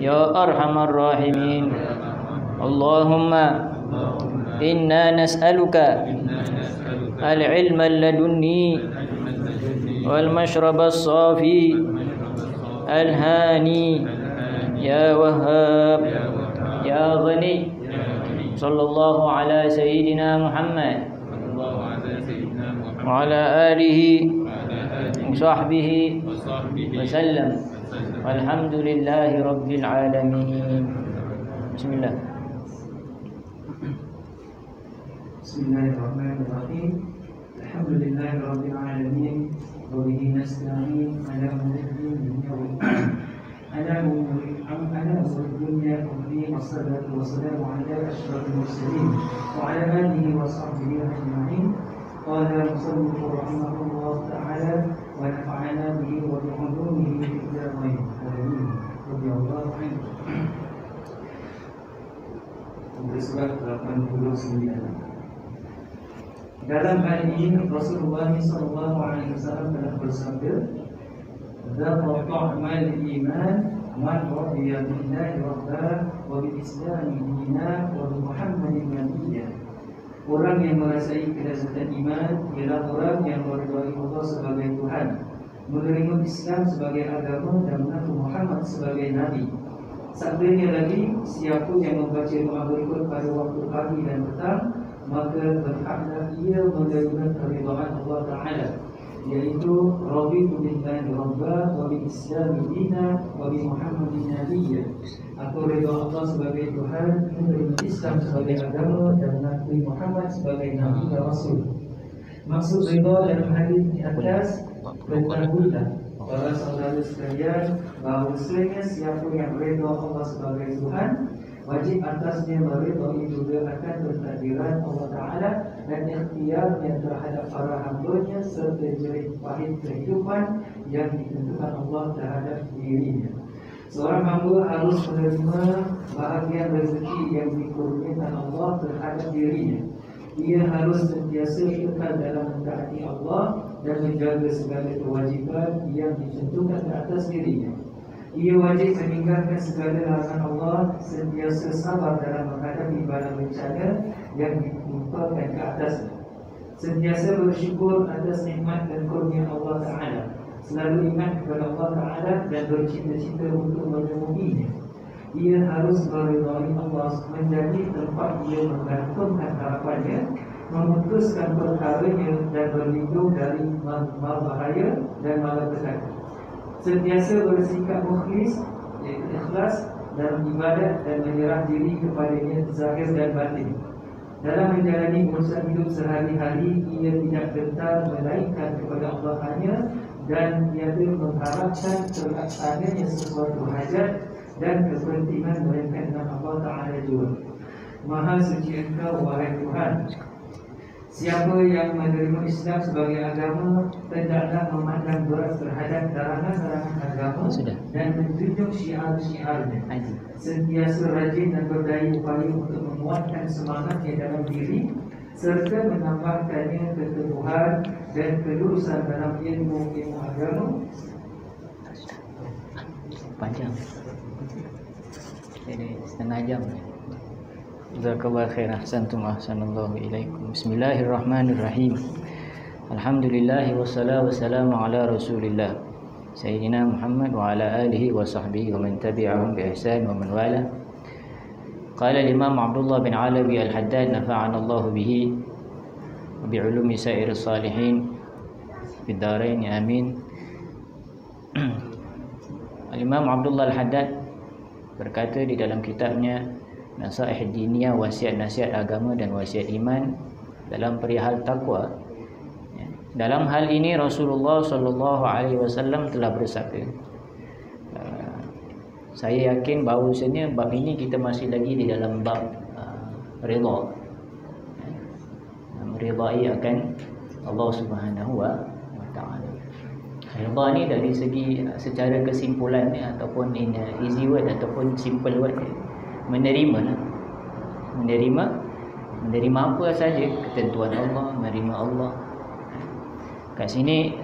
يا أرحم الراحمين اللهم إنا نسألك العلم اللدني والمشرب الصافي الهاني يا وهاب يا غني صلى الله على سيدنا محمد وعلى آله وصحبه وسلم والحمد لله رب العالمين. بسم الله. Bismillahirrahmanirrahim. Alhamdulillahi rabbil alamin. Wa bihi nasta'in ala umuri dunya wal ala umuri dunya wa salatu wa salamu ala asyrafil mursalin wa ala alihi wa sahbihi ajma'in. Qala musannif rahimahullah ta'ala wa nafa'ana bihi wa bi ulumihi fid dharain. Amin. Radhiyallahu anhu. Surat 89. Dalam hal ini Rasulullah SAW telah bersabda, "Dzaqqa ta'mal iman man radiya billahi rabban wa bil islami dinan wa bi Muhammadin nabiyyan." Orang yang merasai kelezatan iman ialah orang yang meridai Allah sebagai Tuhan, menerima Islam sebagai agama dan mengaku Muhammad sebagai nabi. Sabdanya lagi, siapa yang membaca doa berikut pada waktu pagi dan petang, maka berhaklah ia menerima keridhaan Allah Ta'ala, yaitu Raditu billahi rabban wa bil islami dinan wa bi Muhammadin nabiyyan. Aku redha Allah sebagai Tuhan, menerima Islam sebagai agama dan mengakui Muhammad sebagai nabi dan rasul. Maksud redha dalam hadis di atas, ketahuilah para saudara sekalian bahawasanya siapa yang redha Allah sebagai Tuhan, wajib atasnya meredai juga akan pentakdiran Allah Ta'ala dan ikhtiarnya terhadap para hambanya serta jerih pahit kehidupan yang ditentukan Allah terhadap dirinya. Seorang hamba harus menerima bahagian rezeki yang dikurniakan Allah terhadap dirinya. Ia harus sentiasa kekal dalam mentaati Allah dan menjaga segala kewajiban yang ditentukan ke atas dirinya. Ia wajib meninggalkan segala larangan Allah, sentiasa sabar dalam menghadapi bala bencana yang ditimpakan ke atasnya. Sentiasa bersyukur atas nikmat dan kurnia Allah Ta'ala, selalu ingat kepada Allah Ta'ala dan bercita-cita untuk menemuinya. Ia harus meridai Allah menjadi tempat ia menggantungkan harapannya, memutuskan perkaranya dan berlindung dari bahaya dan malapetaka. Sentiasa bersikap mukhlis, iaitu ikhlas dalam ibadat dan menyerah diri kepadanya zahir dan batin. Dalam menjalani urusan hidup sehari-hari, ia tidak gentar melainkan kepada Allah hanya dan tiada mengharapkan terlaksananya sesuatu hajat dan kepentingan melainkan Allah Ta'ala jua. Maha suci Engkau, wahai Tuhan. Siapa yang menerima Islam sebagai agama hendaklah memandang berat terhadap larangan-larangan agama dan menjunjung syiar-syiarnya. Sentiasa rajin dan berdaya upaya untuk menguatkan semangatnya dalam diri serta menambahkannya keteguhan dan kelurusan dalam ilmu-ilmu agama. Panjang. Jadi setengah jam. Jazakallahu khairan, ahsantum ahsanallahu ilaikum. Bismillahirrahmanirrahim. Alhamdulillah wassalatu wassalamu ala Rasulillah Sayyidina Muhammad wa ala alihi wa sahbihi wa man tabi'ahum bi ihsan wa man wala. Qala al-Imam Abdullah bin Alawi al-Haddad nafa'ana Allah bihi wa bi ulumi sairis salihin fid darain amin. Al-Imam Abdullah al-Haddad berkata di dalam kitabnya Nasaih Diniyah, wasiat-nasihat agama dan wasiat iman dalam perihal takwa. Dalam hal ini Rasulullah SAW telah bersabda. Saya yakin bahawasanya bab ini kita masih lagi di dalam bab redha, meridai akan Allah Subhanahu wa Ta'ala. Redha ni dari segi secara kesimpulan ataupun in easy word ataupun simple word, menerima menerima apa saja ketentuan Allah, menerima Allah. Kat sini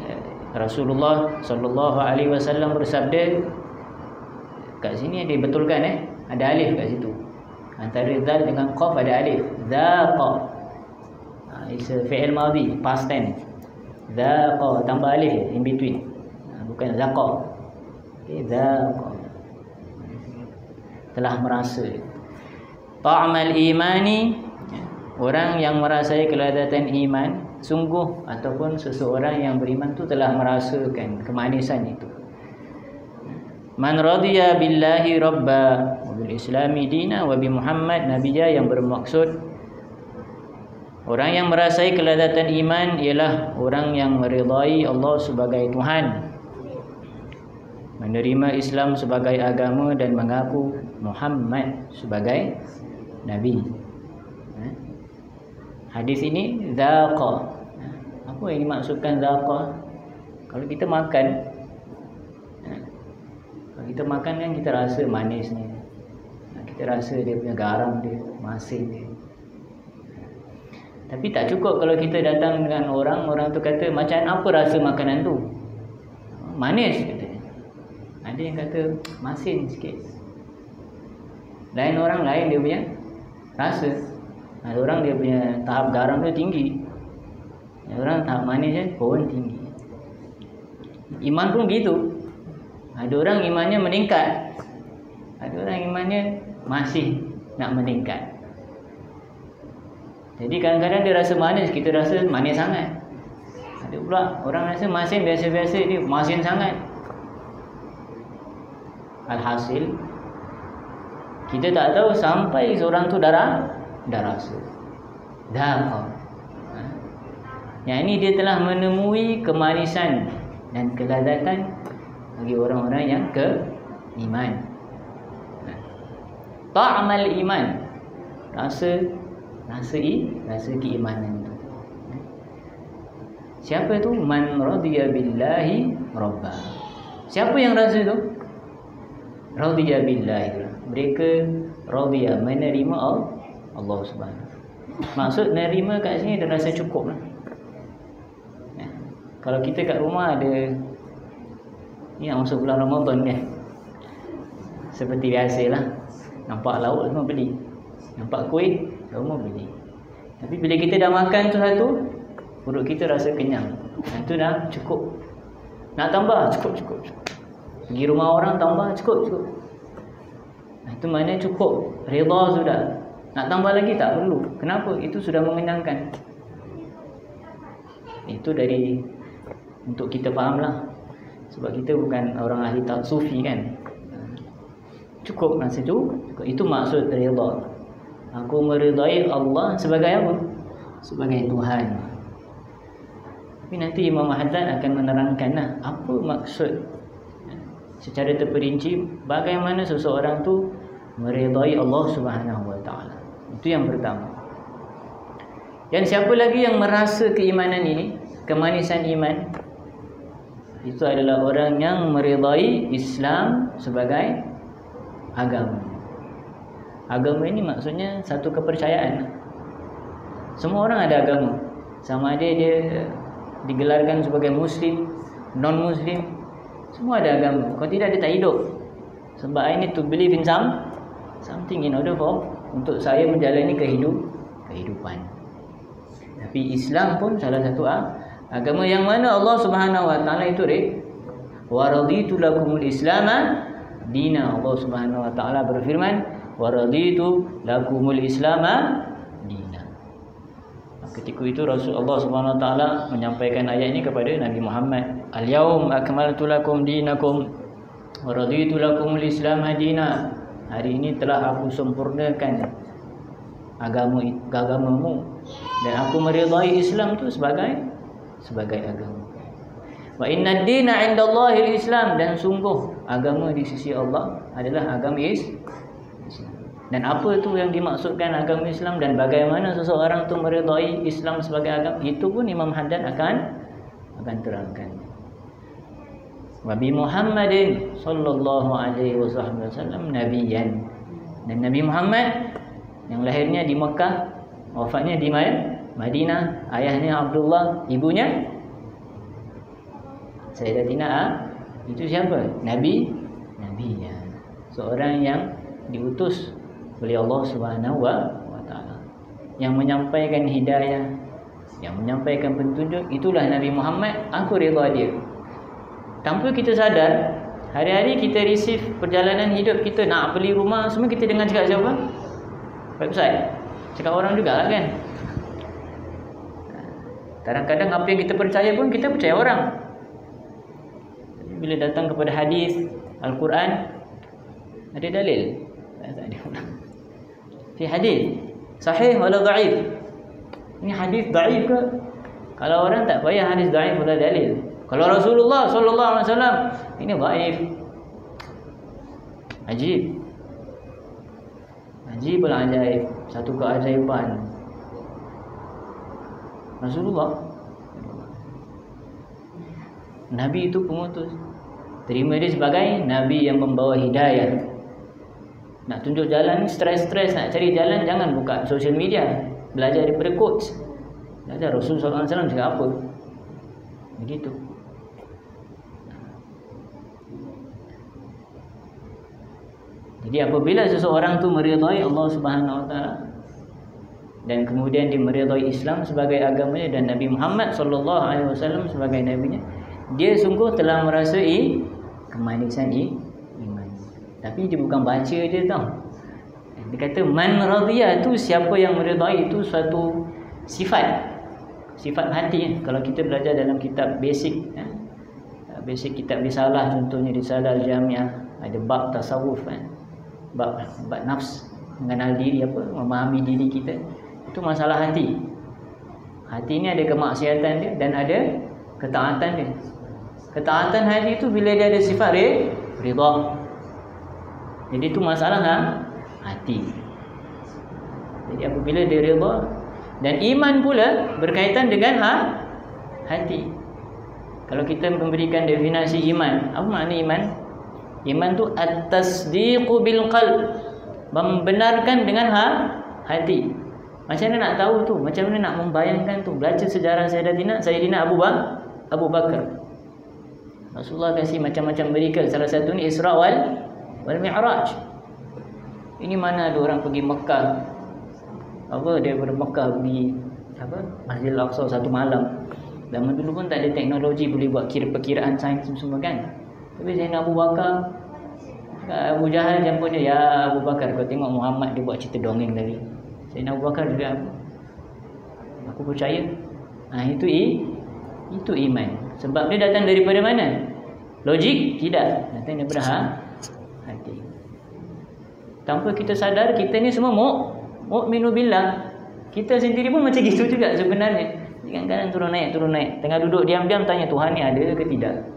Rasulullah sallallahu alaihi wasallam bersabda, kat sini dia betulkan ada alif kat situ. Antara zal dengan qaf ada alif. Zaqa. It's a fi'il madhi, past tense. Zaqa tambah alif in between. Bukan zaqa. Okay, zaqa. Telah merasa. Ta'mal imani, orang yang merasai kelezatan iman, sungguh ataupun seseorang yang beriman tu telah merasakan kemanisan itu. Man radiya billahi rabba wa bil islami dina wa bi Muhammad nabiyya, yang bermaksud orang yang merasai kelezatan iman ialah orang yang meridai Allah sebagai Tuhan, menerima Islam sebagai agama dan mengaku Muhammad sebagai nabi. Hadis ini zaqa. Apa yang dimaksudkan zaqa? Kalau kita makan, kita makan kan kita rasa manisnya, kita rasa dia punya garam dia, masin dia. Tapi tak cukup kalau kita datang dengan orang tu kata macam apa rasa makanan tu? Manis katanya. Ada yang kata masin sikit. Lain orang lain dia punya rasa. Ada orang dia punya tahap garam tu tinggi, ada orang tahap manis pun tinggi. Iman pun begitu. Ada orang imannya meningkat, ada orang imannya masih nak meningkat. Jadi kadang-kadang dia rasa manis, kita rasa manis sangat. Ada pula orang rasa masin biasa-biasa, dia masin sangat. Alhasil kita tak tahu sampai seorang tu dah rasa. Yang ini dia telah menemui kemanisan dan kelezatan bagi orang-orang yang iman. Ta'mal iman, rasa keimanan itu. Siapa itu? Man radiya billahi rabba. Siapa yang rasa itu? Radiya billahi. Mereka radiya, menerima Allah Subhanahu. Maksud menerima kat sini dia rasa cukup lah. Kalau kita kat rumah ada ni nak masuk bulan Ramadan kan, seperti biasalah, nampak lauk semua beli, nampak kuih semua beli. Tapi bila kita dah makan tu satu, perut kita rasa kenyang, dan tu dah cukup. Nak tambah cukup. Pergi rumah orang tambah cukup. Itu maknanya cukup, redha sudah. Nak tambah lagi tak perlu. Kenapa? Itu sudah mengenyangkan. Itu dari untuk kita fahamlah. Sebab kita bukan orang ahli sufi kan. Cukup masa itu. Itu maksud redha. Aku meridai Allah sebagai apa? Sebagai Tuhan. Tapi nanti Imam Haddad akan menerangkanlah apa maksud secara terperinci bagaimana seseorang tu meridai Allah Subhanahu Wa Taala. Itu yang pertama. Dan siapa lagi yang merasa keimanan ini, kemanisan iman? Itu adalah orang yang meridai Islam sebagai agama. Agama ini maksudnya satu kepercayaan. Semua orang ada agama. Sama ada dia digelarkan sebagai Muslim, non-Muslim, semua ada agama. Kalau tidak dia tak hidup. Sebab I need to believe in something in order for untuk saya menjalani kehidupan. Tapi Islam pun salah satu agama yang mana Allah Subhanahu Wa Taala itu wa raditu lakumul islama dina. Allah Subhanahu Wa Taala berfirman, wa raditu lakumul islama dina. Ketika itu Rasulullah Subhanahu Wa Taala menyampaikan ayat ini kepada Nabi Muhammad, al-yaum akmaltu lakum dinakum wa raditu lakumul islama dina. Hari ini telah aku sempurnakan agamamu dan aku meridai Islam tu sebagai agama. Wa inna ad-dina 'indallahi al-Islam, dan sungguh agama di sisi Allah adalah agama Islam. Dan apa tu yang dimaksudkan agama Islam dan bagaimana seseorang tu meridai Islam sebagai agama, itu pun Imam Haddad akan terangkan. Wa bi Muhammadin sallallahu alaihi wasallam nabiyyan, dan Nabi Muhammad yang lahirnya di Mekah Wafatnya di Madinah. Ayahnya Abdullah, ibunya Sayyidatina itu siapa? Nabi ya. Seorang yang diutus oleh Allah Subhanahu wa taala, yang menyampaikan hidayah, yang menyampaikan petunjuk. Itulah Nabi Muhammad. Aku redha dia. Tanpa kita sadar, hari-hari kita receive perjalanan hidup kita, nak beli rumah, semua kita dengar cakap siapa? Website. Cakap orang juga kan. Kadang-kadang apa yang kita percaya pun kita percaya orang. Bila datang kepada hadis Al-Quran, ada dalil. Tak ada orang. Fi hadis sahih wala dhaif. Ini hadis dhaif ke? Kalau orang tak payah hadis dhaif wala dalil. Kalau Rasulullah sallallahu alaihi wasallam, ini dhaif. Ajib. Ajibul ajaib. Satu keajaiban Rasulullah. Nabi itu pengutus. Terima dia sebagai Nabi yang membawa hidayah. Nak tunjuk jalan, stres-stres nak cari jalan, jangan buka social media. Belajar daripada quotes. Belajar Rasulullah SAW cakap apa. Begitu. Jadi apabila seseorang tu meridai Allah Subhanahu Wa Taala dan kemudian dia meridai Islam sebagai agamanya dan Nabi Muhammad sallallahu alaihi wasallam sebagai nabinya, dia sungguh telah merasai kemanisan iman. Tapi dia bukan baca je tau. Dia kata man radhiya, tu siapa yang meridai, itu suatu sifat hati. Kalau kita belajar dalam kitab basic kitab risalah, contohnya risalah Al-Jami'ah, ada bab tasawuf bab nafs, mengenal diri, memahami diri kita. Itu masalah hati. Hati ni ada kemaksiatan dia dan ada ketaatan dia. Ketaatan hati itu bila dia ada sifat ridha. Jadi itu masalah hati. Jadi apabila dia ridha, dan iman pula berkaitan dengan hati. Kalau kita memberikan definisi iman, apa makna iman? Iman tu at-tasdiqu bil qalb, membenarkan dengan hati. Macam mana nak tahu tu? Macam mana nak membayangkan tu? Baca sejarah Sayyidina Abu Bakar. Rasulullah kasih macam-macam miracle. Salah satu ni Isra wal Mi'raj. Ini mana ada orang pergi Mekah, daripada Mekah pergi Masjidil Aqsa satu malam. Zaman dulu pun tak ada teknologi boleh buat perkiraan sains semua kan. Tapi Sayyidina Abu Bakar, Abu Jahal jemput dia, ya Abu Bakar, kau tengok Muhammad dia buat cerita dongeng tadi. Sayyidina Abu Bakar juga, aku percaya. Itu iman. Sebab dia datang daripada mana? Logik? Tidak. Datang daripada hati. Tanpa kita sadar, kita ni semua mu'minu billah. Kita sendiri pun macam gitu juga sebenarnya. Kadang-kadang turun naik. Tengah duduk diam-diam tanya, Tuhan ni ada ke tidak?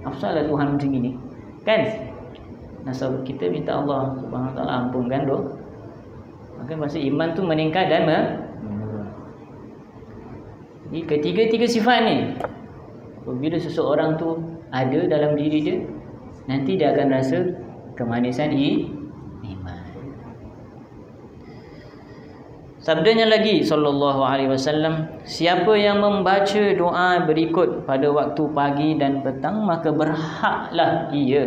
Afsalah Tuhan macam gini. Kan? Nasab kita minta Allah Subhanahu Wa Taala ampunkan dosa. Maka masa iman tu meningkat dan menurun. Jadi ketiga-tiga sifat ni, apabila seseorang tu ada dalam diri dia, nanti dia akan rasa kemanisan iman. Sabdanya lagi sallallahu alaihi wasallam, siapa yang membaca doa berikut pada waktu pagi dan petang, maka berhaklah ia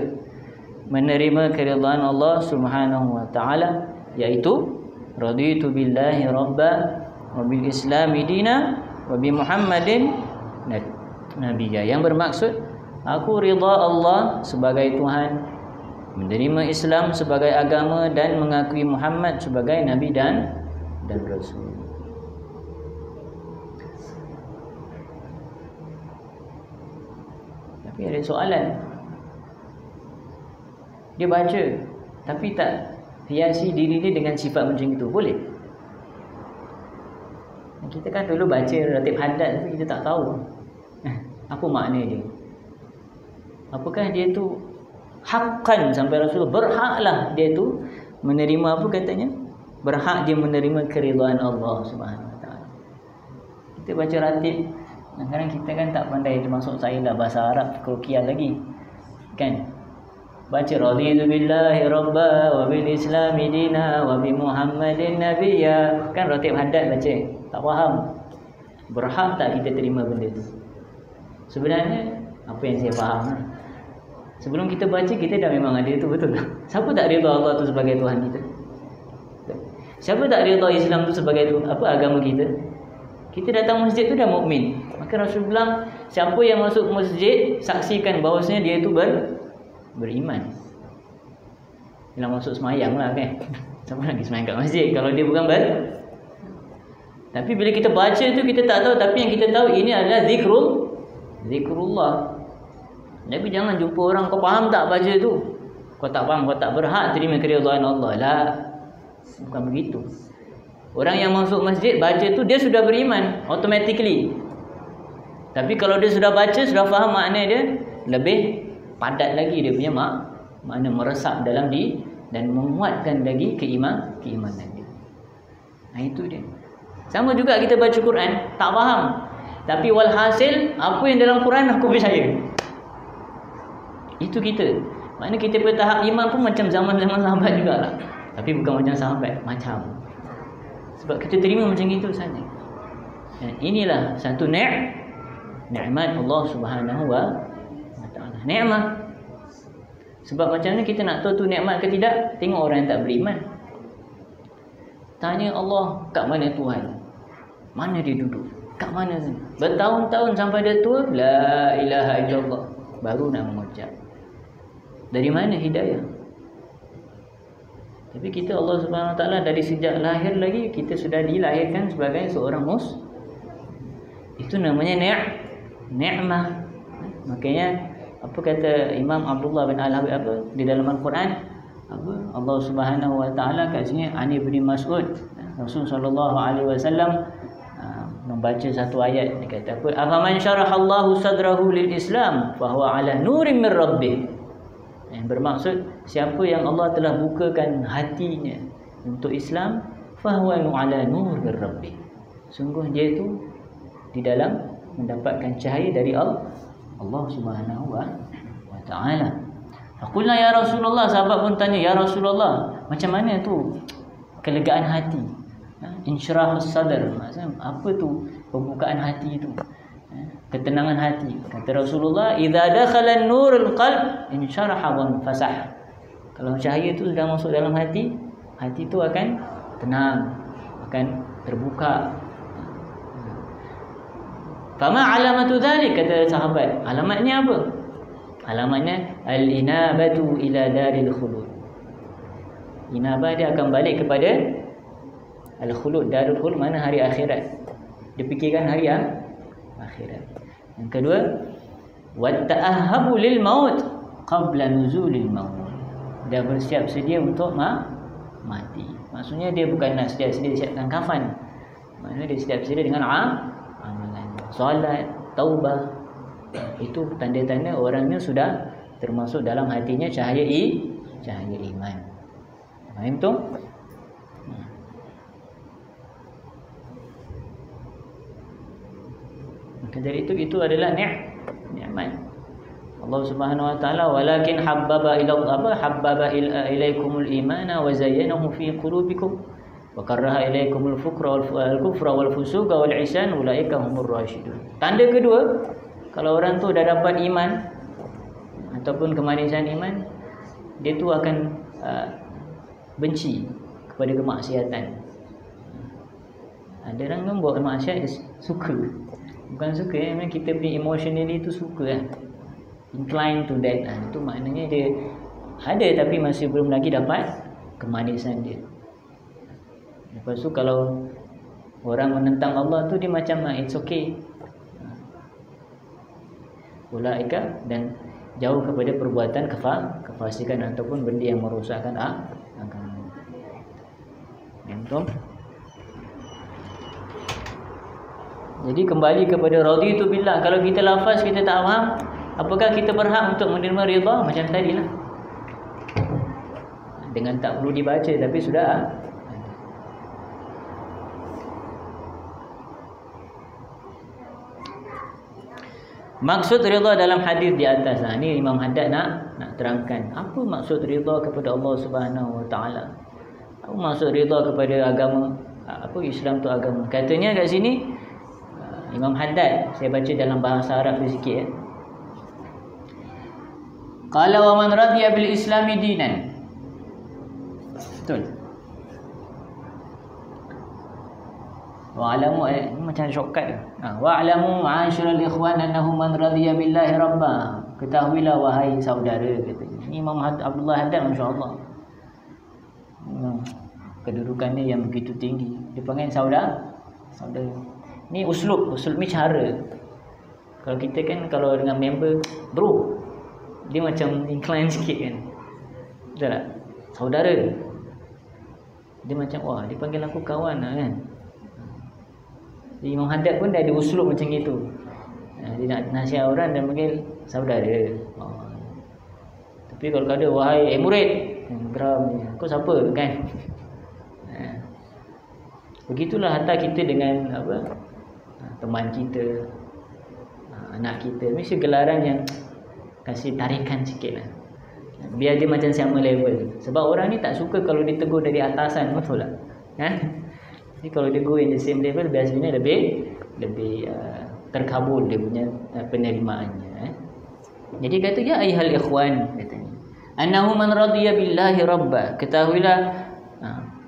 menerima keridhaan Allah Subhanahu wa taala, iaitu raditu billahi rabba wa bil islami dina wa bi Muhammadin nabiyya, yang bermaksud aku ridha Allah sebagai Tuhan, menerima Islam sebagai agama dan mengakui Muhammad sebagai nabi dan Rasul. Tapi ada soalan. Dia baca tapi tak hiasi diri dia dengan sifat macam itu, boleh? Kita kan dulu baca ratib haddad tapi kita tak tahu apa makna dia. Apakah dia tu haqqan sampai Rasulullah berhaklah dia tu menerima, apa katanya? Berhak dia menerima keridhaan Allah Subhanahu Wa Taala. Kita baca ratib, kadang-kadang kita kan tak pandai, termasuk saya lah bahasa Arab krokial lagi. Kan? Baca raditu billahi rabba wa bil islami dina wa bi muhammadin nabiyya. Kan ratib haddad baca. Tak faham. Berhak tak kita terima benda tu? Sebenarnya apa yang saya faham lah. Sebelum kita baca, kita dah memang ada tu, betul tak? Siapa tak reda Allah tu sebagai Tuhan kita? Siapa tak reda Islam tu sebagai tu apa agama kita? Kita datang masjid tu dah mukmin. Maka Rasul bilang, siapa yang masuk masjid saksikan bahawasanya dia tu beriman. Bilang masuk semayang lah kan. Siapa lagi semayang kat masjid kalau dia bukan Tapi bila kita baca tu kita tak tahu, tapi yang kita tahu ini adalah zikrullah. Tapi jangan jumpa orang, kau faham tak baca tu? Kau tak faham, kau tak berhak terima keridhaan Allah. Lah, bukan begitu. Orang yang masuk masjid baca tu dia sudah beriman automatically. Tapi kalau dia sudah baca, sudah faham makna dia, lebih padat lagi dia punya makna, meresap dalam diri dan menguatkan lagi keimanan dia. Nah, itu dia. Sama juga kita baca Quran, tak faham. Tapi walhasil, apa yang dalam Quran aku percaya. Itu kita. Maknanya kita pada tahap iman pun macam zaman-zaman sahabat jugalah. Tapi bukan macam sahabat, macam. Sebab kita terima macam itu saja. Dan inilah satu nikmat Allah Subhanahu wa taala. Nikmat. Sebab macam mana kita nak tahu tu nikmat ke tidak? Tengok orang yang tak beriman. Tanya Allah, kat mana Tuhan? Mana dia duduk? Kat mana sana? Bertahun-tahun sampai dia tua, la ilaha illallah, baru nak mengucap. Dari mana hidayah? Tapi kita Allah Subhanahu Wa Taala dari sejak lahir lagi kita sudah dilahirkan sebagai seorang itu namanya ni'mah. Makanya apa kata Imam Abdullah bin Al-Habib apa di dalam Al-Quran, apa Allah Subhanahu Wa Taala kat sini, Ani bin Mas'ud, Rasul sallallahu alaihi wasallam membaca satu ayat, dia kata apa? Afaman syarahallahu sadrahu lil Islam fa huwa ala nurin min rabbih. Yang bermaksud siapa yang Allah telah bukakan hatinya untuk Islam, fa huwa ala nur min rabbih. Sungguh dia itu di dalam mendapatkan cahaya dari Allah Subhanahu wa taala. Faqulna ya Rasulullah, sahabat pun tanya, ya Rasulullah, macam mana tu kelegaan hati? Insyirahus sadar, maksudnya apa tu pembukaan hati itu? Ketenangan hati. Kata Rasulullah, idza dakhala an-nurul qalb insyaraha wa fasah. Kalau cahaya itu sudah masuk dalam hati, hati itu akan tenang, akan terbuka. Fama alamatu dzalik, kata sahabat, alamatnya apa? Alamatnya al-inabatu ila daril khulud. Inabah dia akan balik kepada al-khulud, darul khulud, mana hari akhirat. Dia fikirkan hari akhirat. Yang kedua, wa ta'ahhabu lil maut qabla nuzulil maut. Dia bersiap sedia untuk mati. Maksudnya dia bukan nak sedia-sedia siapkan kafan. Maksudnya dia siap sedia dengan amalan. Solat, taubah. Itu tanda-tanda orangnya sudah termasuk dalam hatinya cahaya iman. Faham tu? Maka dari itu adalah nikmat Allah Subhanahu wa taala. Walakin habbaba ilaikumul imana wa zayyanahu fi qulubikum wa karaha ilaikumul kufra wal fusuqa wal isyan ulaika humur rasyidun. Tanda kedua, kalau orang tu dah dapat iman ataupun kemanisan iman, dia tu akan benci kepada kemaksiatan. Ada orang kan buat maksiat dia suka. Bukan suka, memang kita punya emotionally tu suka kan. Inclined to that. Itu maknanya dia ada tapi masih belum lagi dapat kemanisan dia. Lepas tu kalau orang menentang Allah tu dia macam it's okay. Ulaika, dan jauh kepada perbuatan kefasikan ataupun benda yang merosakkan agama. Betul? Jadi kembali kepada raditu billah. Kalau kita lafaz kita tak faham, apakah kita berhak untuk menerima ridha? Macam tadilah, dengan tak perlu dibaca tapi sudah. Maksud rida dalam hadis di atas. Ni Imam Haddad nak terangkan apa maksud rida kepada Allah Subhanahu Wa Taala. Apa maksud rida kepada agama? Apa Islam tu agama? Katanya kat sini Imam Haddad, saya baca dalam bahasa Arab sikit ya. Qala wa man radiya bil islami dinan. Betul. Wa'alamu macam shortcut. Wa'alamu ma'asyiral ikhwan annahu man radiya billahi rabba. Ketahuilah wahai saudara, katanya. Ini Imam Abdullah Haddad, masya-Allah. Kedudukannya yang begitu tinggi. Dia panggil saudara. Ni uslub ni cara. Kalau kita kan kalau dengan member, bro, dia macam incline sikit kan. Betul tak? Saudara. Dia macam wah, dia panggil aku kawan lah kan. Imam Haddad pun dah ada uslub macam itu. Dia nak nasihat orang dan panggil saudara. Tapi kalau ada wahai murid, geram dia. Kau siapa kan? Begitulah hatta kita dengan teman kita, anak kita, mesti gelaran yang kasih tarikan sikit lah. Biar dia macam sama level. Sebab orang ni tak suka kalau ditegur dari atasan, betul tak? Jadi kalau dia go in the same level, biasanya lebih terkabul dia punya penerimaannya. Jadi kata ya ayyuhal ikhwan, katanya, annahu man radiya billahi rabba. Ketahuilah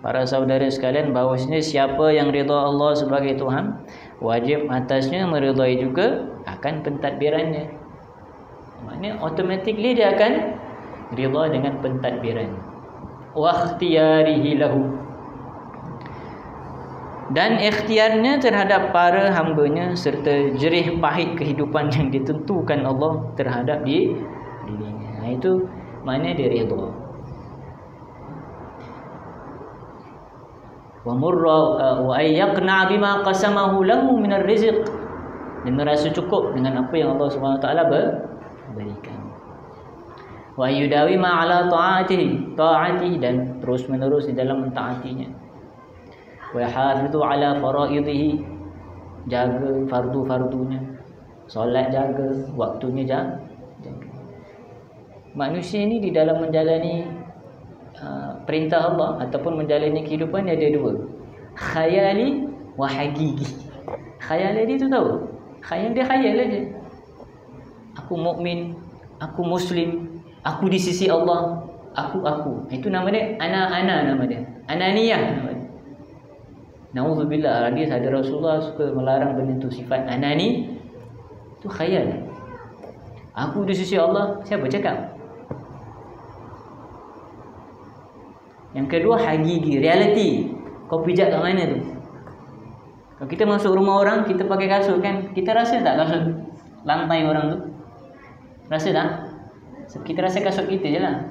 para saudara sekalian bahawasanya siapa yang redha Allah sebagai Tuhan, wajib atasnya meridai juga akan pentadbirannya. Maknanya automatically dia akan redha dengan pentadbiran. Wa ikhtiyarihi lahu, dan ikhtiarnya terhadap para hambanya serta jerih pahit kehidupan yang ditentukan Allah terhadap dirinya. Itu maknanya dia redha. Wa murra wa ayyaqna bima qasamahu lahu min ar-rizq, dan merasa cukup dengan apa yang Allah Subhanahu Wa Taala berikan. Wa yudawi ma ala ta'atihi, dan terus menerus di dalam mentaatinya. Wa yahafidhu ala faraidihi, jaga fardu-fardunya, solat jaga, waktunya jaga. Manusia ni di dalam menjalani perintah Allah ataupun menjalani kehidupan ada dua, khayali wa haqiqi. Khayal dia tu tahu, khayal dia khayal aja. Aku mukmin, aku muslim, aku di sisi Allah, aku. Itu nama dia ana nama dia. Ananiyah nama dia. Nauzubillah, hadis ada Rasulullah suka melarang benda tu, sifat anani tu khayal. Aku di sisi Allah, siapa cakap? Yang kedua hakiki, reality. Kau pijak kat mana tu? Kalau kita masuk rumah orang, kita pakai kasut kan, kita rasa tak kasut lantai orang tu? Rasa tak? Kita rasa kasut kita je lah.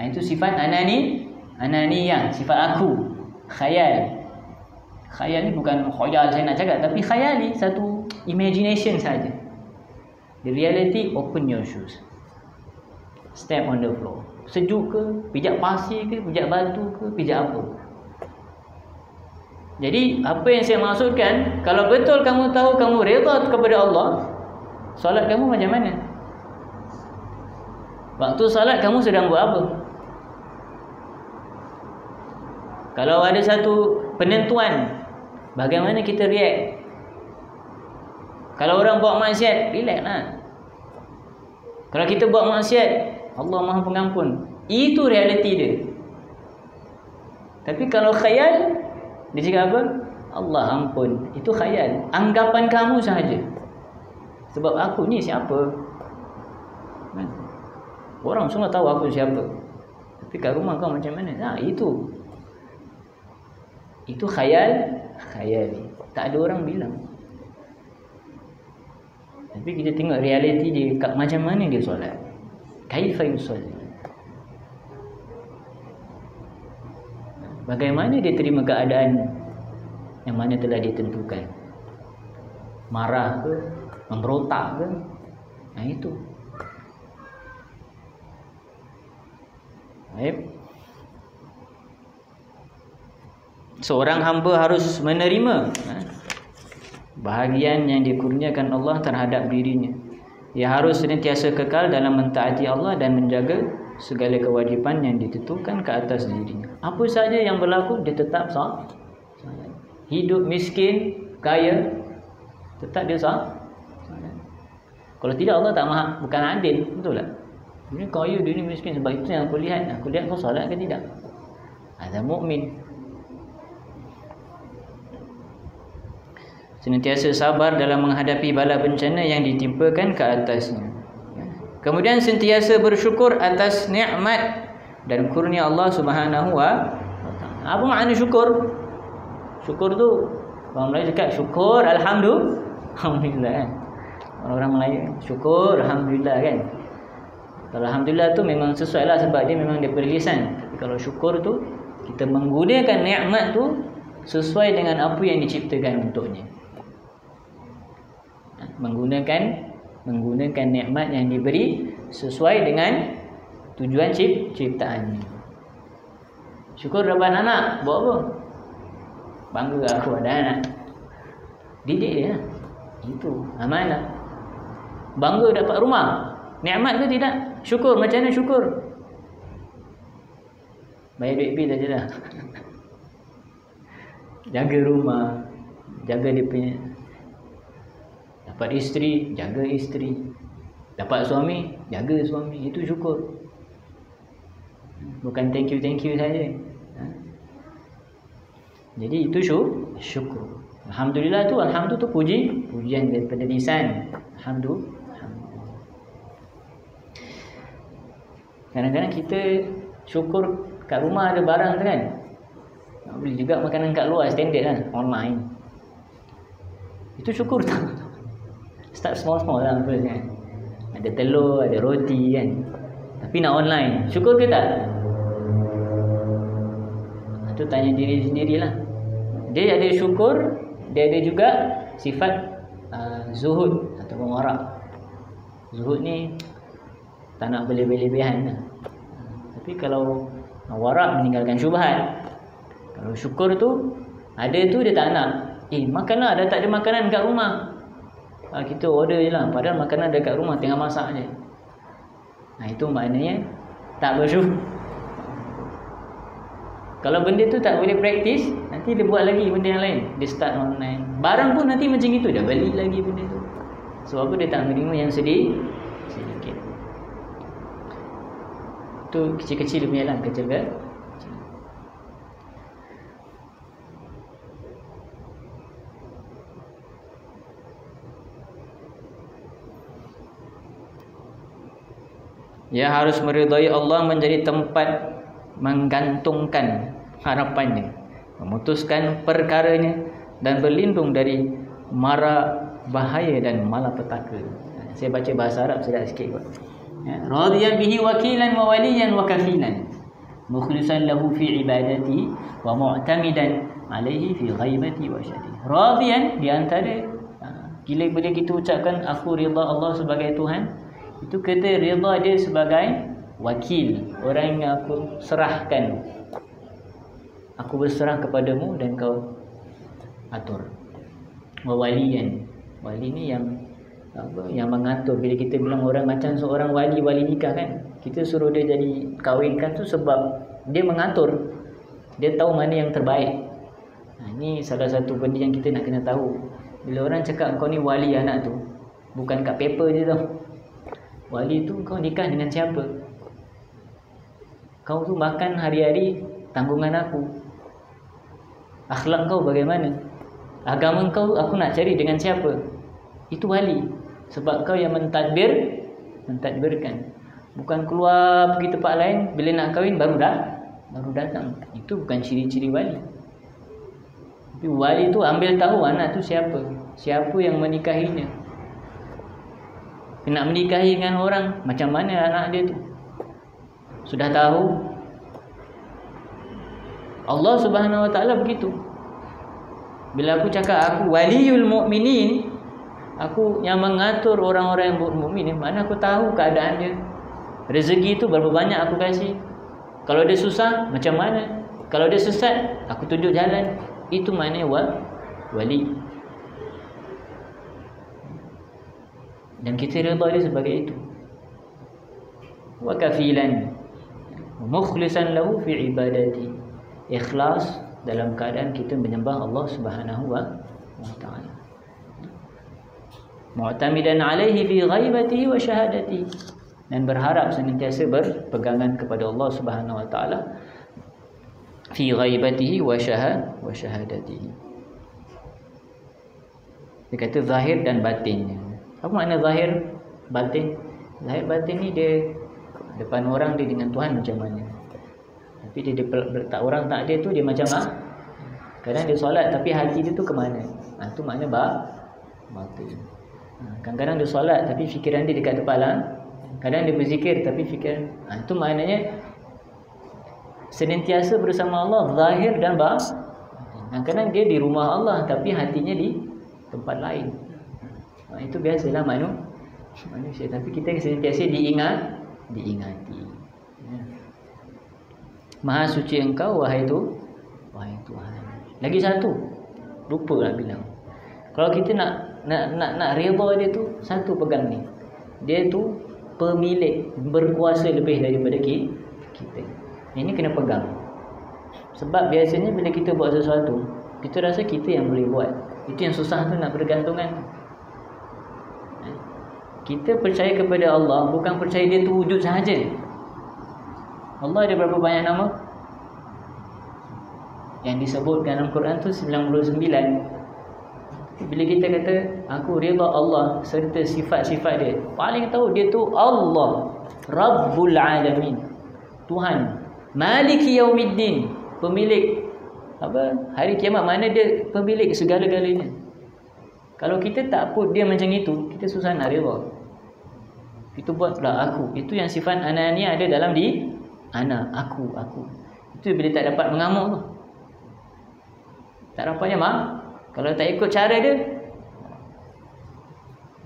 Itu sifat ananiyah, sifat aku, khayal. Khayal ni bukan khayal saya nak cakap, tapi khayali, satu imagination saja. The reality, open your shoes, step on the floor. Sejuk ke, pijak pasir ke, pijak batu ke, pijak apa. Jadi apa yang saya maksudkan, kalau betul kamu tahu kamu redha kepada Allah, solat kamu macam mana? Waktu solat kamu sedang buat apa? Kalau ada satu penentuan, bagaimana kita react? Kalau orang buat maksiat, relax lah. Kalau kita buat maksiat, Allah Maha Pengampun. Itu realiti dia. Tapi kalau khayal, dia cakap apa? Allah ampun. Itu khayal, anggapan kamu sahaja. Sebab aku ni siapa? Orang semua tahu aku siapa. Tapi kat rumah kau macam mana? Itu khayal. Tak ada orang bilang. Tapi kita tengok realiti dia, kat macam mana dia solat. Kaifa yusalli. Bagaimana dia terima keadaan yang mana telah ditentukan. Marah ke, memberontak ke, itu. Baik. Seorang hamba harus menerima bahagian yang dikurniakan Allah terhadap dirinya, Ia harus senantiasa kekal dalam mentaati Allah dan menjaga segala kewajipan yang ditentukan ke atas dirinya. Apa saja yang berlaku, dia tetap sah. Hidup miskin, kaya, tetap dia sah. Kalau tidak, Allah tak maha, bukan adil. Betul tak? Dia kaya, dia ni miskin. Sebab itu yang aku lihat. Aku lihat kau salat ke tidak. Ada mukmin. Senantiasa sabar dalam menghadapi bala bencana yang ditimpakan ke atasnya. Kemudian sentiasa bersyukur atas nikmat dan kurnia Allah Subhanahu wa taala. Apa makna syukur? Syukur tu orang Melayu cakap syukur alhamdulillah kan. Orang Melayu syukur alhamdulillah kan. Kalau alhamdulillah tu memang sesuai lah sebab dia memang daripada lisan. Tapi kalau syukur tu kita menggunakan nikmat tu sesuai dengan apa yang diciptakan untuknya. Menggunakan nikmat yang diberi sesuai dengan tujuan ciptaannya. Syukur dapat anak, buat apa? Bangga aku ada anak. Didik dia. Itu amanah. Bangga dapat rumah. Nikmat ke tidak? Syukur. Macam mana syukur? Bayar duit bil saja dah. Jaga rumah, jaga dia punya. Dapat isteri, jaga isteri. Dapat suami, jaga suami. Itu syukur. Bukan thank you saja. Jadi itu syukur. Alhamdulillah tu, alhamdulillah tu pujian daripada lisan. Alhamdulillah. Kadang-kadang kita syukur kat rumah ada barang tu kan. Nak beli juga makanan kat luar standard kan, online. Itu syukur tak? Start small lah first kan. Ada telur, ada roti kan. Tapi nak online, syukur ke tak? Itu tanya diri sendirilah. Dia ada syukur, dia ada juga sifat zuhud ataupun warak. Zuhud ni tak nak berlebih-lebihan lah. Tapi kalau warak meninggalkan syubhat. Kalau syukur tu ada tu dia tak nak. Makanlah, dah tak ada makanan kat rumah. Kita order je lah. Padahal makanan dekat rumah tengah masak je. Itu maknanya tak bersyukur. Kalau benda tu tak boleh praktis, nanti dia buat lagi benda yang lain. Dia start online. Barang pun nanti macam itu, dia beli lagi benda tu. Sebab apa? Dia tak menerima yang sedikit. Tu kecil-kecil punya lah, kecil kan? Ia harus meridai Allah menjadi tempat menggantungkan harapannya, memutuskan perkaranya dan berlindung dari mara bahaya dan malapetaka. Saya baca bahasa Arab sedap sikit kot. Radiyan bihi wakilan wa waliyan wa kafilan, mukhlisan lahu fi ibadati wa mu'tamidan alaihi fi ghaibati wa syahdi. Radiyan di antara bila kita ucapkan aku rida Allah sebagai Tuhan, itu kata rida dia sebagai wakil, orang yang aku serahkan. Aku berserah kepadamu dan kau atur. Waliyan, wali ni yang mengatur. Bila kita bilang orang macam seorang wali nikah kan, kita suruh dia jadi kahwinkan tu sebab dia mengatur. Dia tahu mana yang terbaik. Ini salah satu benda yang kita nak kena tahu. Bila orang cakap kau ni wali anak tu, bukan kat paper je tau. Wali tu kau nikah dengan siapa? Kau tu makan hari-hari tanggungan aku. Akhlak kau bagaimana? Agama kau aku nak cari dengan siapa? Itu wali. Sebab kau yang mentadbirkan. Bukan keluar pergi tempat lain, bila nak kahwin baru datang. Itu bukan ciri-ciri wali. Tapi wali tu ambil tahu anak tu siapa. Siapa yang menikahinya. Nak menikahi dengan orang, macam mana anak dia tu? Sudah tahu. Allah Subhanahu Wa Taala begitu. Bila aku cakap aku waliyul mu'minin, aku yang mengatur orang-orang yang mukmin, mana aku tahu keadaan dia. Rezeki tu berapa banyak aku kasih. Kalau dia susah, macam mana? Kalau dia sesat, aku tunjuk jalan. Itu maknanya wali. dan kita redha dia sebagai itu. Wa kafilan mukhlisan lahu fi ibadati, ikhlas dalam keadaan kita menyembah Allah Subhanahu wa taala. Mu'tamidan alaihi fi ghaibatihi wa syahadatihi, dan berharap senantiasa berpegangan kepada Allah Subhanahu wa taala fi ghaibatihi wa syahadatihi. Dia kata zahir dan batinnya. Apa makna zahir batin? Zahir batin ni dia depan orang dia dengan Tuhan macam mana, tapi dia tak orang tak ada tu dia macam kadang dia solat tapi hati dia tu ke mana. Tu makna batin. Kadang-kadang dia solat tapi fikiran dia dekat kepala. Kadang dia berzikir tapi fikiran. Itu maknanya senantiasa bersama Allah, zahir dan batin. Kadang-kadang dia di rumah Allah tapi hatinya di tempat lain. Itu biasalah manusia. Tapi kita senantiasa diingati. Maha suci Engkau wahai Tuhan. Lagi satu lupa nak bilang. Kalau kita nak redha dia tu, satu pegang ni. Dia tu pemilik, berkuasa lebih daripada kita. Ini kena pegang. Sebab biasanya bila kita buat sesuatu, kita rasa kita yang boleh buat. Itu yang susah tu, nak bergantungan. Kita percaya kepada Allah, bukan percaya dia tu wujud sahaja. Allah ada berapa banyak nama? Yang disebutkan dalam Quran tu 99. Bila kita kata aku redha Allah serta sifat-sifat dia, paling tahu dia tu Allah, Rabbul Alamin, Tuhan, Maliki Yaumiddin, pemilik hari kiamat. Mana dia pemilik segala-galanya. Kalau kita tak put dia macam itu, kita susah nak redha. Itu buatlah aku. Itu yang sifat anania ada dalam di ana, aku. Itu bila tak dapat mengamuk tu. Tak dapatnya kalau tak ikut cara dia,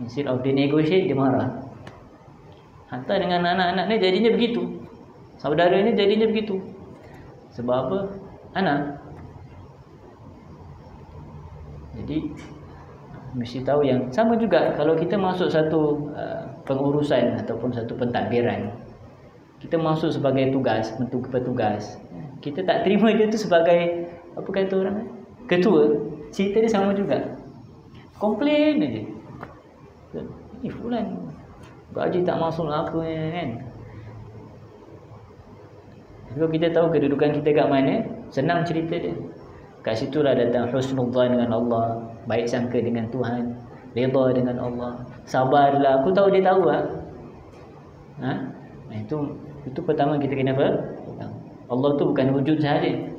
instead of dia negotiate, dia marah. Hatta dengan anak-anak ni jadinya begitu. Saudara ni jadinya begitu. Sebab apa? Anak. Jadi mesti tahu yang sama juga kalau kita masuk satu pengurusan ataupun satu pentadbiran. Kita masuk sebagai petugas. Kita tak terima dia tu sebagai apa kata orang? Ketua. Cerita dia sama juga. Komplain aja. Ini fulan gaji tak masuk apa kan. Kalau kita tahu kedudukan kita kat mana, senang cerita dia. Kat situlah datang husnudzan dengan Allah, baik sangka dengan Tuhan, redha dengan Allah, sabarlah. Aku tahu dia tahu lah. Itu pertama kita kena pegang. Allah tu bukan wujud sahaja.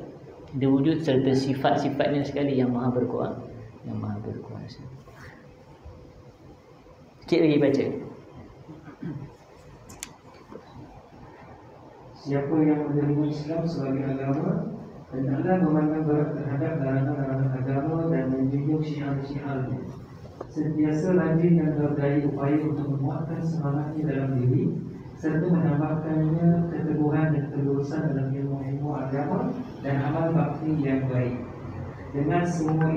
Dia wujud serta sifat-sifatnya sekali yang maha berkuasa. Sikit lagi baca. Siapa yang menerima Islam sebagai agama dan Allah memandang berat terhadap larangan-larangan agama dan menjunjung syiar-syiarnya, sentiasa rajin dan berdaya upaya untuk menguatkan semangatnya dalam diri serta menambahkannya keteguhan dan kelurusan dalam ilmu-ilmu agama dan amal bakti yang baik. Dengan semua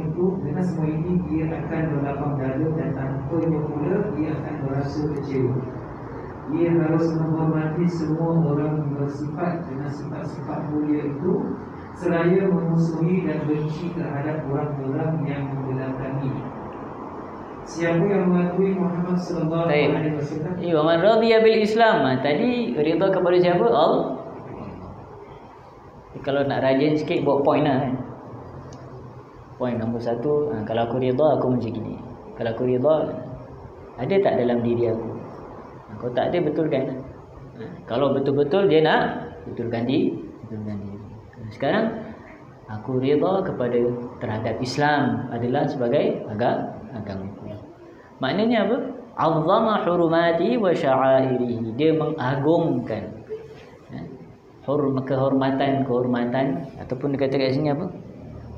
ini dia akan berlapang dada dan tanpanya pula dia akan merasa kecewa. Dia harus menghormati semua orang yang bersifat dengan sifat-sifat mulia itu, seraya memusuhi dan benci terhadap orang-orang yang membelakangi. Siapa yang mengakui Muhammad sallallahu alaihi wasallam, wa man radiya bil Islam. Tadi redha kepada siapa? Allah. Kalau nak rajin sikit buat point lah kan. Point nombor 1, kalau aku redha aku macam gini. Kalau aku redha, ada tak dalam diri aku? Kalau tak ada, betulkan. Kalau betul-betul dia nak betulkan diri. Sekarang aku redha terhadap Islam adalah sebagai agama. Maknanya apa? Azzama hurumati wa sya'airihi. Dia mengagungkan kehormatan ataupun dikata kat sini apa?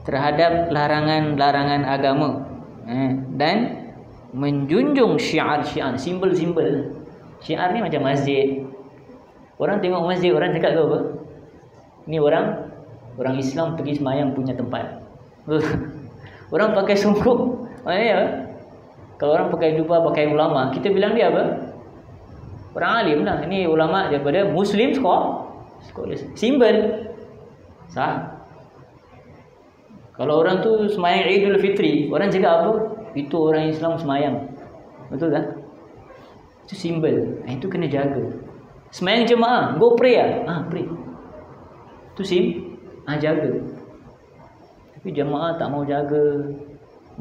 Terhadap larangan-larangan agama. Dan menjunjung syiar-syiar, simbol-simbol. Syiar ni macam masjid. Orang tengok masjid, orang cakap tu apa? Ni orang Islam pergi sembahyang punya tempat. Orang pakai sungkup. Maknanya Kalau orang pakai jubah, pakai ulama, kita bilang dia apa? Orang alim lah. Ini ulama daripada Muslim sekolah. Simbol. Sah. Kalau orang tu semayang Idul Fitri, orang cakap apa? Itu orang Islam semayang. Betul tak? Itu simbol. Itu kena jaga. Semayang jemaah, go pray lah. Pray. Itu jaga. Tapi jemaah tak mau jaga.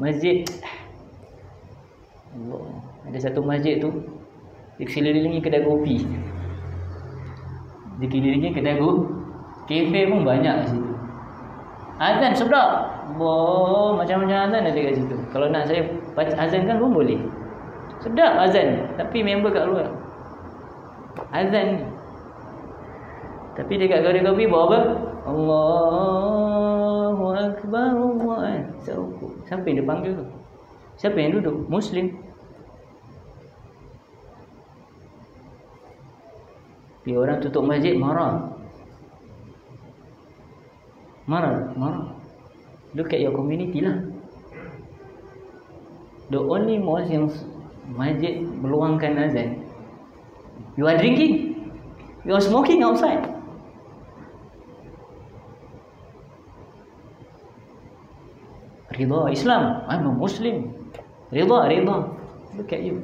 Masjid, Allah. Ada satu masjid tu dikelilingi kedai kopi, dikelilingi kedai kafe pun banyak kat situ. Azan sedap, macam-macam azan ada kat situ. Kalau nak saya azankan pun boleh, sedap azan. Tapi member kat luar azan ni. Tapi dekat kedai kopi buat apa? Allahu Akbar, Allah. Siapa yang dia panggil tu? Siapa yang duduk? Muslim. Tapi orang tutup masjid marah. Look at your community lah. The only mosque yang masjid meluangkan azan, you are drinking, you are smoking outside. Ridha Islam, I'm a Muslim. Ridha. Look at you.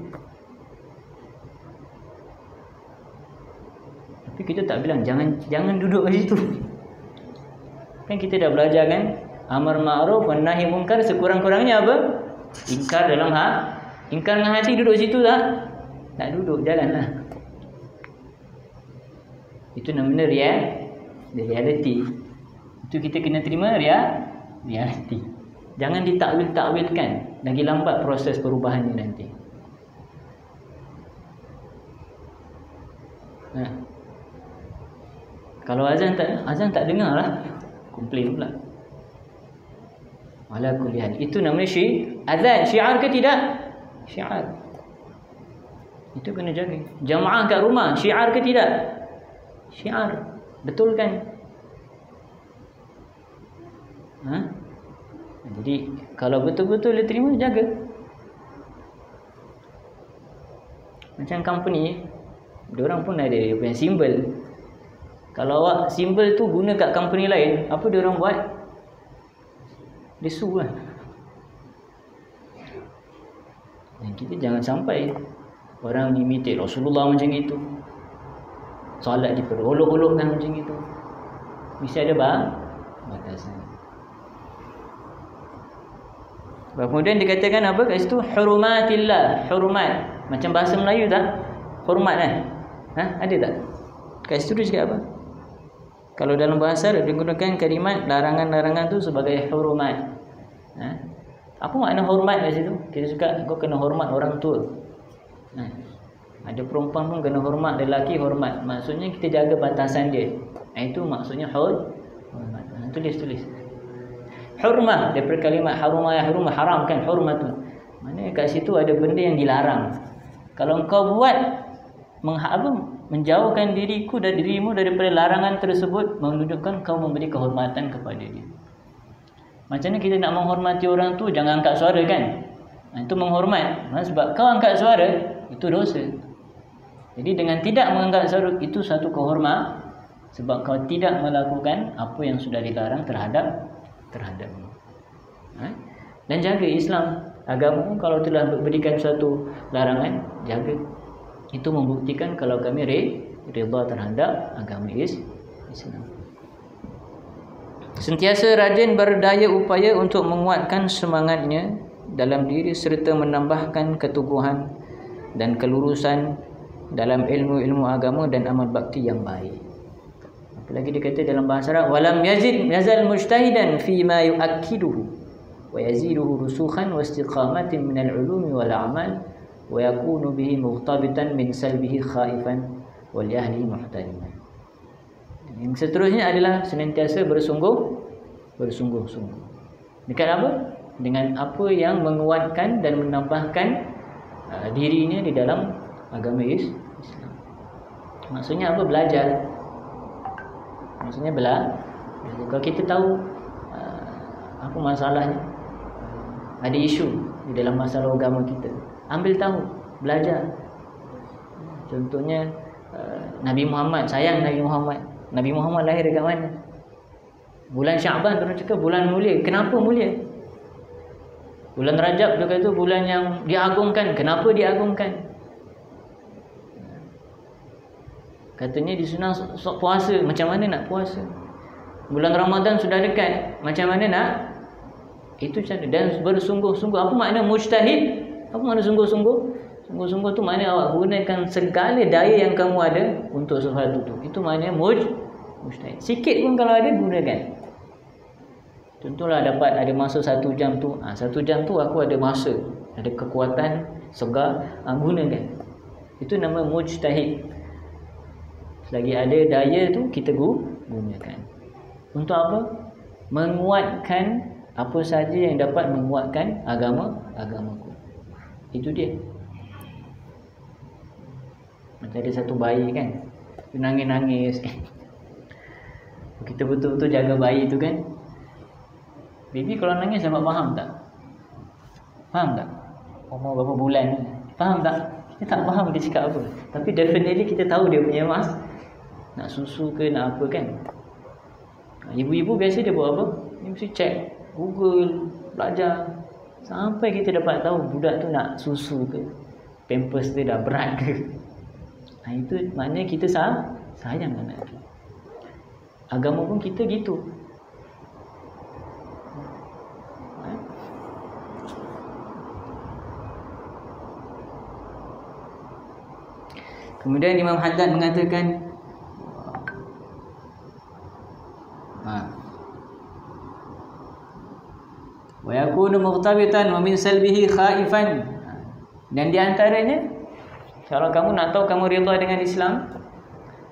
Tapi kita tak bilang jangan duduk kat situ. Kan kita dah belajar kan, amar ma'ruf wan nahi munkar sekurang-kurangnya apa? Ingkar dalam ingkar dengan hati. Duduk situ tak? Tak duduk, jalanlah. Itu namanya reality. Itu kita kena terima reality. Jangan ditakwil-takwilkan. Lagi lambat proses perubahan ni nanti. Kalau azan tak dengar lah, komplain pula. Ala kulli hal. Itu namanya azan. Syiar ke tidak? Syiar. Itu kena jaga. Jamaah kat rumah, syiar ke tidak? Syiar. Betul kan? Jadi kalau betul-betul dia terima, jaga. Macam company, diorang pun ada dia punya simbol. Kalau awak simbol tu guna kat company lain, apa diorang buat? Dia sue lah. Dan kita jangan sampai orang imitate Rasulullah macam itu, solat diperolok-olokkan macam itu. Mesti ada batasan. Kemudian dikatakan apa kat situ? Hurumatillah. Hurumat. Macam bahasa Melayu tak? Hormat kan? Ada tak? Kat situ dia cakap apa? Kalau dalam bahasa dia digunakan kalimat larangan-larangan tu sebagai hurumat. Apa makna hormat kat situ? Kita suka kau kena hormat orang tua. Ada perempuan pun kena hormat, lelaki hormat. Maksudnya kita jaga batasan dia. Itu maksudnya hormat. Tulis. Hurmah daripada kalimat harumah, haram kan, hurmatun. Maknanya kat situ ada benda yang dilarang. Kalau engkau buat menjauhkan dirimu daripada larangan tersebut, menunjukkan kau memberi kehormatan kepada dia. Macam mana kita nak menghormati orang tu, jangan angkat suara kan? Itu menghormat. Sebab kau angkat suara, itu dosa. Jadi dengan tidak mengangkat suara, itu satu kehormat. Sebab kau tidak melakukan apa yang sudah dilarang terhadapmu. Dan jaga Islam, agama kalau telah berikan suatu larangan, jaga. Itu membuktikan kalau kami redha terhadap agama Islam. Sentiasa rajin berdaya upaya untuk menguatkan semangatnya dalam diri serta menambahkan keteguhan dan kelurusan dalam ilmu-ilmu agama dan amal bakti yang baik. Apalagi dia kata dalam bahasa Arab, walam yazal mujtahidan fi ma yuakkiduhu wa yaziduhu rusukhan wa istiqamatin min al-ulumi wal a'mal wa yakunu bihi mughtabitan min salbihi khaifan wal ahli muhtariman. Yang seterusnya adalah senantiasa bersungguh-sungguh. Dekat apa? Dengan apa yang menguatkan dan menambahkan dirinya di dalam agama Islam. Maksudnya apa? Belajar. Maksudnya kalau kita tahu apa masalahnya, ada isu di dalam masalah agama kita, Ambil tahu, belajar. Contohnya Nabi Muhammad, sayang Nabi Muhammad. Nabi Muhammad lahir dekat mana? Bulan Syaban, orang cakap bulan mulia. Kenapa mulia? Bulan Rajab juga itu bulan yang diagungkan. Kenapa diagungkan? Katanya disunang puasa. Macam mana nak puasa? Bulan Ramadan sudah dekat. Macam mana nak? Itu cara. Dan bersungguh-sungguh. Apa makna mujtahid? Apa makna sungguh-sungguh? Sungguh-sungguh tu makna awak gunakan segala daya yang kamu ada untuk sesuatu tu. Itu makna mujtahid. Sikit pun kalau ada, gunakan. Contohlah dapat ada masa 1 jam tu. 1 jam tu aku ada masa, ada kekuatan, segar, gunakan. Itu nama mujtahid. Selagi ada daya tu, kita gunakan. Untuk apa? Menguatkan apa sahaja yang dapat menguatkan agamaku. Itu dia. Macam ada satu bayi kan, dia nangis-nangis. Kita betul-betul jaga bayi tu kan. Baby kalau nangis dapat faham tak? Faham tak? Umur berapa bulan ni? Faham tak? Kita tak faham dia cakap apa. Tapi definitely kita tahu dia punya nak susu ke nak apa kan. Ibu-ibu biasa dia buat apa? Dia mesti check Google, belajar, sampai kita dapat tahu budak tu nak susu ke, pampers dia dah berat ke. Itu maknanya kita sayang anak tu. Agama pun kita gitu. Kemudian Imam Haddad mengatakan wa yakunu muqtabitan wa min salbihi khaifan. Dan di antaranya, kalau kamu nak tahu kamu redha dengan Islam,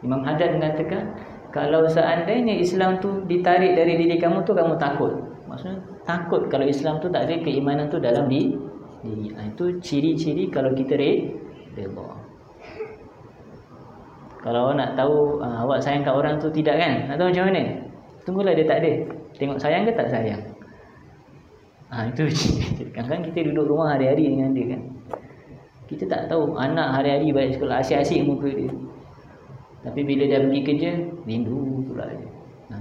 Imam Haddad mengatakan kalau seandainya Islam tu ditarik dari diri kamu tu, kamu takut. Maksudnya takut kalau Islam tu tak ada keimanan tu dalam diri. Itu ciri-ciri kalau kita redha. Kalau awak nak tahu awak sayang kat orang tu tidak kan? Nak tahu macam mana? Tunggulah dia tak ada. Tengok sayang ke tak sayang. Itu kadang-kadang kita duduk rumah hari-hari dengan dia kan. Kita tak tahu anak hari-hari balik sekolah asyik-asyik muka dia. Tapi bila dia pergi kerja, rindu pula dia.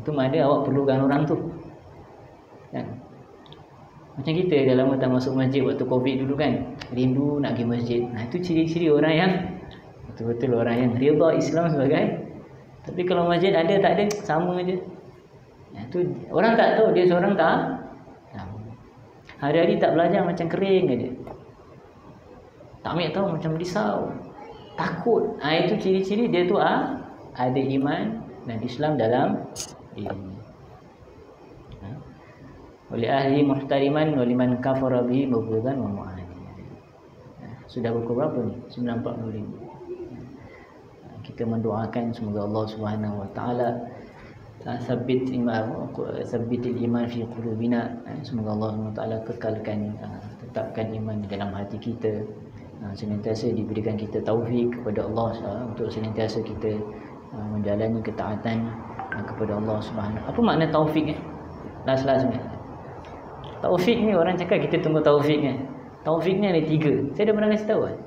Tu makna awak perlukan orang tu. Kan? Macam kita dah lama tak masuk masjid waktu Covid dulu kan. Rindu nak pergi masjid. Itu ciri-ciri orang yang betul-betul orang yang redha Islam sebagai. Tapi kalau masjid ada tak ada, sama je. Itu orang tak tahu, dia seorang tak. Hari-hari tak belajar macam kering aja. Tak ambil tahu macam risau, takut. Itu ciri-ciri dia tu ada iman dan Islam dalam dirinya. Oleh ahli muhtariman waliman kafara bihi mubghidan wa mu'adi. Sudah pukul berapa ni? 9.45. Kita mendoakan semoga Allah Subhanahu wa taala sabbitil iman fi qulubina. Semoga Allah Subhanahu wa taala kekalkan, tetapkan iman di dalam hati kita. Senantiasa diberikan kita taufik kepada Allah untuk senantiasa kita menjalani ketaatan kepada Allah Subhanahu. Apa makna taufik ni? Last ni. Taufik ni orang cakap kita tunggu taufik ni. Taufik ni ada 3. Saya dah pernah kasih tahu kan?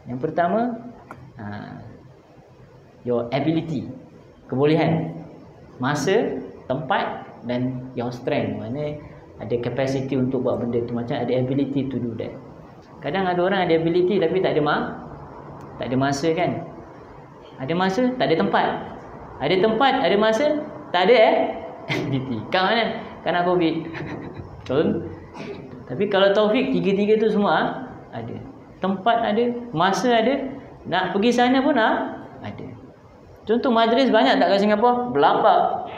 Yang pertama, your ability, kebolehan, masa, tempat dan your strength. Maknanya ada capacity untuk buat benda tu, macam ada ability to do that. Kadang ada orang ada ability tapi tak ada masa kan. Ada masa, tak ada tempat. Ada tempat, ada masa, tak ada ability. Kat mana? Kena Covid. Betul? Tapi kalau taufik, 3 tu semua ada. Tempat ada, masa ada, nak pergi sana pun ada. Contoh majlis banyak tak kat Singapura? Berlapak.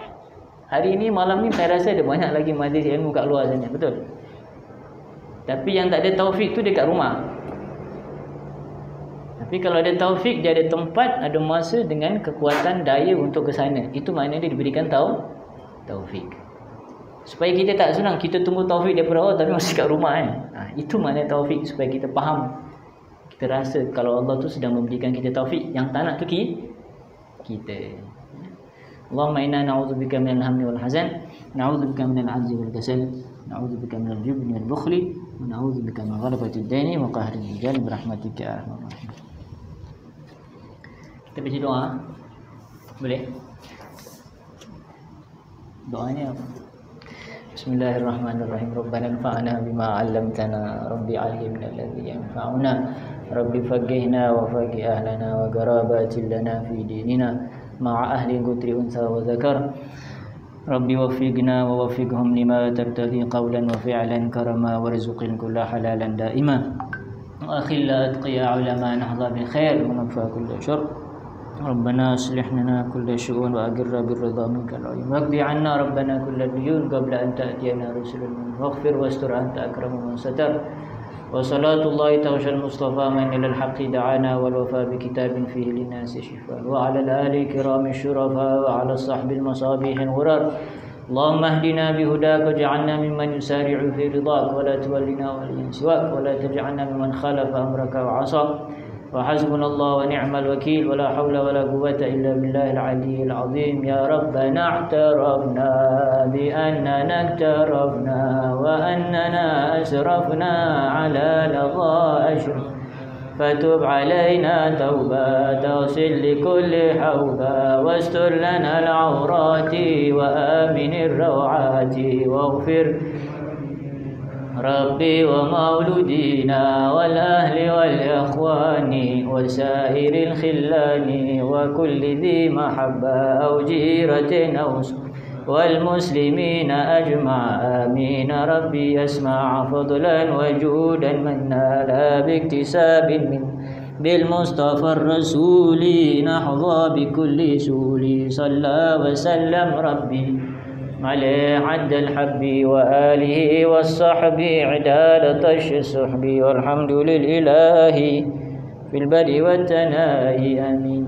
Hari ni, malam ni saya rasa ada banyak lagi majlis ilmu kat luar sana, betul? Tapi yang tak ada taufik tu dekat rumah. Tapi kalau ada taufik, dia ada tempat, ada masa dengan kekuatan daya untuk ke sana. Itu maknanya dia diberikan taufik. Supaya kita tak senang, kita tunggu taufik daripada Allah tapi masih kat rumah kan. Itu makna taufik, supaya kita faham. Kita rasa kalau Allah tu sedang memberikan kita taufik, yang tak nak tu kita. Allahumma inna na'udzubika minal hammi wal hazan, na'udzubika minal 'ajzi wal kasal, na'udzubika minal jubni wal bukhli, ونعوذ بك من غلبة الدين وقهر الرجال برحمتك يا أرحم الراحمين. Kita baca doa. Boleh? Doanya apa? Bismillahirrahmanirrahim. Rabbana anfa'na bima 'allamtana, Rabbi 'allimna alladhi yanfa'una, Rabbi faqihna wa faqih ahlana wa qarabatin lana fi dinina ma'a ahli qutri unsa wa zakar. Rabbi waffiqna wa waffiqhum lima tartadi qawlan wa fi'lan karama warzuqin kulla halalan daima wa akhilla atqiya ulama nahza bil khair wa nafa kulla syarr. ربنا أصلح لنا كل شؤون وأقر بالرضا منك العليم واقض عنا ربنا كل الديون قبل أن تأتينا رسل منك واغفر واستر أنت أكرم من ستر. وصلاة الله تغشى المصطفى من إلى الحق دعانا والوفاء بكتاب فيه للناس شفاء وعلى الآل الكرام الشرفاء وعلى الصحب المصابيح الغرر. اللهم اهدنا بهداك واجعلنا ممن يسارع في رضاك ولا تولنا وليا سواك ولا تجعلنا ممن خالف أمرك وعصاك. وحسبنا الله ونعم الوكيل ولا حول ولا قوة إلا بالله العلي العظيم. يا ربنا اعترفنا بأننا اقترفنا وأننا أسرفنا على لظى أشرف فتب علينا توبة تغسل لكل حوبة واستر لنا العورات وآمن الروعات واغفر ربي ومولودينا والأهل والإخوان وسائر الخلان وكل ذي محبة أو جيرة أو والمسلمين أجمع آمين. ربي يسمع فضلا وجودا من نال باكتساب من بالمصطفى الرسول نحظى بكل سول. صلى وسلم ربي عليه عد الحب وآله والصحب عداد طش السحب والحمد لله في البر والتناهي آمين.